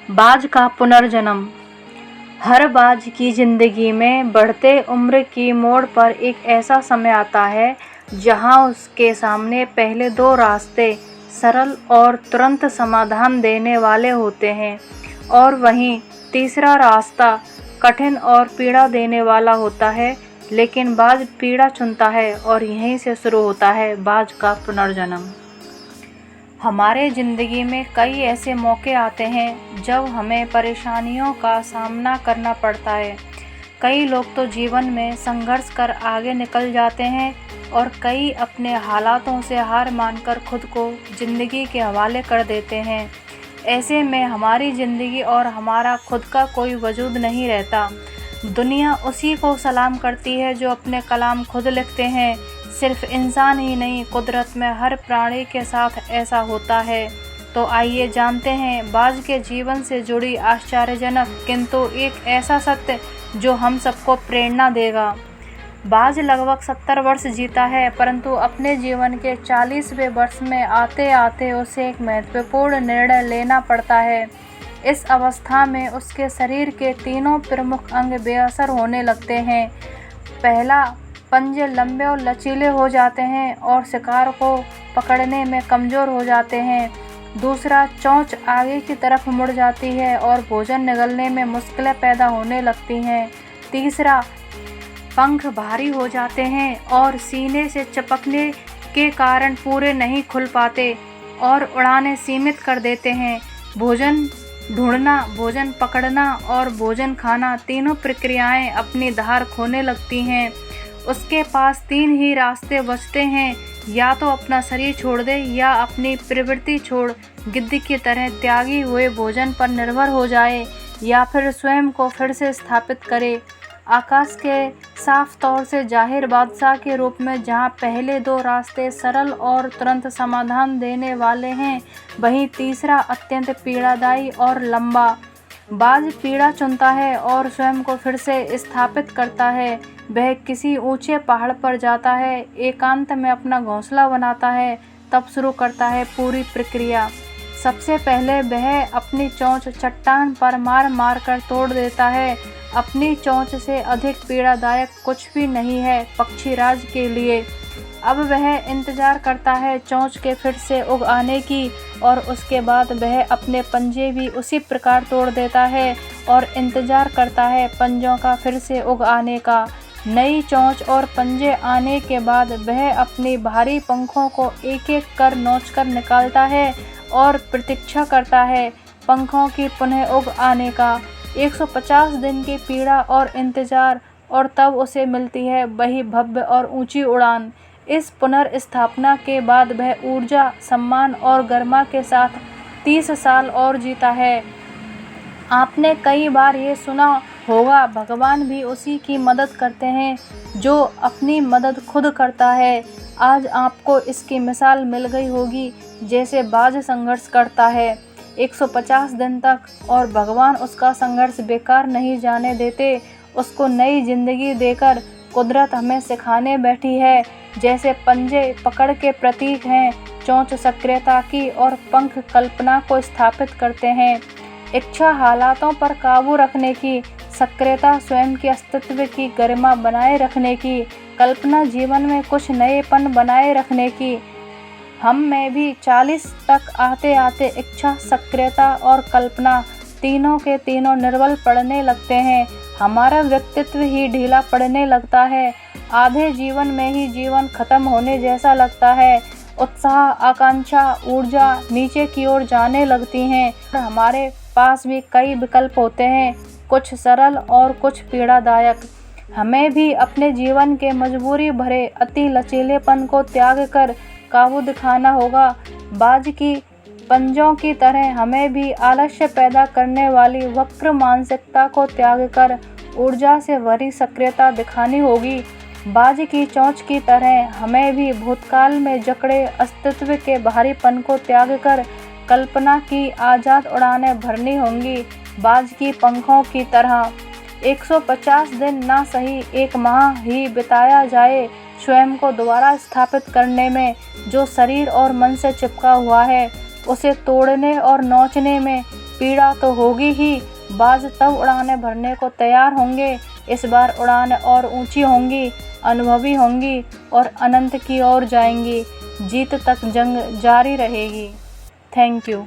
बाज का पुनर्जन्म। हर बाज की जिंदगी में बढ़ते उम्र की मोड़ पर एक ऐसा समय आता है जहां उसके सामने पहले दो रास्ते सरल और तुरंत समाधान देने वाले होते हैं और वहीं तीसरा रास्ता कठिन और पीड़ा देने वाला होता है। लेकिन बाज पीड़ा चुनता है और यहीं से शुरू होता है बाज का पुनर्जन्म। हमारे ज़िंदगी में कई ऐसे मौके आते हैं जब हमें परेशानियों का सामना करना पड़ता है। कई लोग तो जीवन में संघर्ष कर आगे निकल जाते हैं और कई अपने हालातों से हार मानकर खुद को ज़िंदगी के हवाले कर देते हैं। ऐसे में हमारी ज़िंदगी और हमारा खुद का कोई वजूद नहीं रहता। दुनिया उसी को सलाम करती है जो अपने कलाम खुद लिखते हैं। सिर्फ इंसान ही नहीं, कुदरत में हर प्राणी के साथ ऐसा होता है। तो आइए जानते हैं बाज के जीवन से जुड़ी आश्चर्यजनक किंतु एक ऐसा सत्य जो हम सबको प्रेरणा देगा। बाज लगभग 70 वर्ष जीता है, परंतु अपने जीवन के 40वें वर्ष में आते आते उसे एक महत्वपूर्ण निर्णय लेना पड़ता है। इस अवस्था में उसके शरीर के तीनों प्रमुख अंग बेअसर होने लगते हैं। पहला, पंजे लंबे और लचीले हो जाते हैं और शिकार को पकड़ने में कमज़ोर हो जाते हैं। दूसरा, चोंच आगे की तरफ मुड़ जाती है और भोजन निगलने में मुश्किलें पैदा होने लगती हैं। तीसरा, पंख भारी हो जाते हैं और सीने से चिपकने के कारण पूरे नहीं खुल पाते और उड़ानें सीमित कर देते हैं। भोजन ढूंढना, भोजन पकड़ना और भोजन खाना, तीनों प्रक्रियाएं अपनी धार खोने लगती हैं। उसके पास 3 ही रास्ते बचते हैं, या तो अपना शरीर छोड़ दे या अपनी प्रवृत्ति छोड़ गिद्ध की तरह त्यागी हुए भोजन पर निर्भर हो जाए, या फिर स्वयं को फिर से स्थापित करे आकाश के साफ तौर से जाहिर बादशाह के रूप में। जहां पहले 2 रास्ते सरल और तुरंत समाधान देने वाले हैं, वहीं तीसरा अत्यंत पीड़ादायी और लंबा। बाज पीड़ा चुनता है और स्वयं को फिर से स्थापित करता है। वह किसी ऊंचे पहाड़ पर जाता है, एकांत में अपना घोंसला बनाता है, तब शुरू करता है पूरी प्रक्रिया। सबसे पहले वह अपनी चोंच चट्टान पर मार मार कर तोड़ देता है। अपनी चोंच से अधिक पीड़ादायक कुछ भी नहीं है पक्षीराज के लिए। अब वह इंतज़ार करता है चोंच के फिर से उग आने की, और उसके बाद वह अपने पंजे भी उसी प्रकार तोड़ देता है और इंतज़ार करता है पंजों का फिर से उग आने का। नई चोंच और पंजे आने के बाद वह अपनी भारी पंखों को एक एक कर नोचकर निकालता है और प्रतीक्षा करता है पंखों की पुनः उग आने का। 150 दिन की पीड़ा और इंतज़ार, और तब उसे मिलती है वही भव्य और ऊंची उड़ान। इस पुनर्स्थापना के बाद वह ऊर्जा, सम्मान और गरिमा के साथ 30 साल और जीता है। आपने कई बार ये सुना होगा, भगवान भी उसी की मदद करते हैं जो अपनी मदद खुद करता है। आज आपको इसकी मिसाल मिल गई होगी। जैसे बाज संघर्ष करता है 150 दिन तक, और भगवान उसका संघर्ष बेकार नहीं जाने देते। उसको नई जिंदगी देकर कुदरत हमें सिखाने बैठी है। जैसे पंजे पकड़ के प्रतीक हैं, चोंच सक्रियता की और पंख कल्पना को स्थापित करते हैं। इच्छा हालातों पर काबू रखने की, सक्रियता स्वयं के अस्तित्व की गरिमा बनाए रखने की, कल्पना जीवन में कुछ नएपन बनाए रखने की। हम में भी 40 तक आते आते इच्छा, सक्रियता और कल्पना तीनों के तीनों निर्बल पड़ने लगते हैं। हमारा व्यक्तित्व ही ढीला पड़ने लगता है। आधे जीवन में ही जीवन खत्म होने जैसा लगता है। उत्साह, आकांक्षा, ऊर्जा नीचे की ओर जाने लगती हैं। हमारे पास भी कई विकल्प होते हैं, कुछ सरल और कुछ पीड़ादायक। हमें भी अपने जीवन के मजबूरी भरे अति लचीलेपन को त्याग कर काबू दिखाना होगा। बाज की पंजों की तरह हमें भी आलस्य पैदा करने वाली वक्र मानसिकता को त्याग कर ऊर्जा से भरी सक्रियता दिखानी होगी। बाज की चोंच की तरह हमें भी भूतकाल में जकड़े अस्तित्व के भारीपन को त्याग कर कल्पना की आज़ाद उड़ानें भरनी होंगी। बाज की पंखों की तरह 150 दिन ना सही 1 माह ही बिताया जाए स्वयं को दोबारा स्थापित करने में। जो शरीर और मन से चिपका हुआ है उसे तोड़ने और नोचने में, पीड़ा तो होगी ही, बाज तब उड़ानें भरने को तैयार होंगे। इस बार उड़ानें और ऊंची होंगी, अनुभवी होंगी और अनंत की ओर जाएंगी। जीत तक जंग जारी रहेगी। Thank you.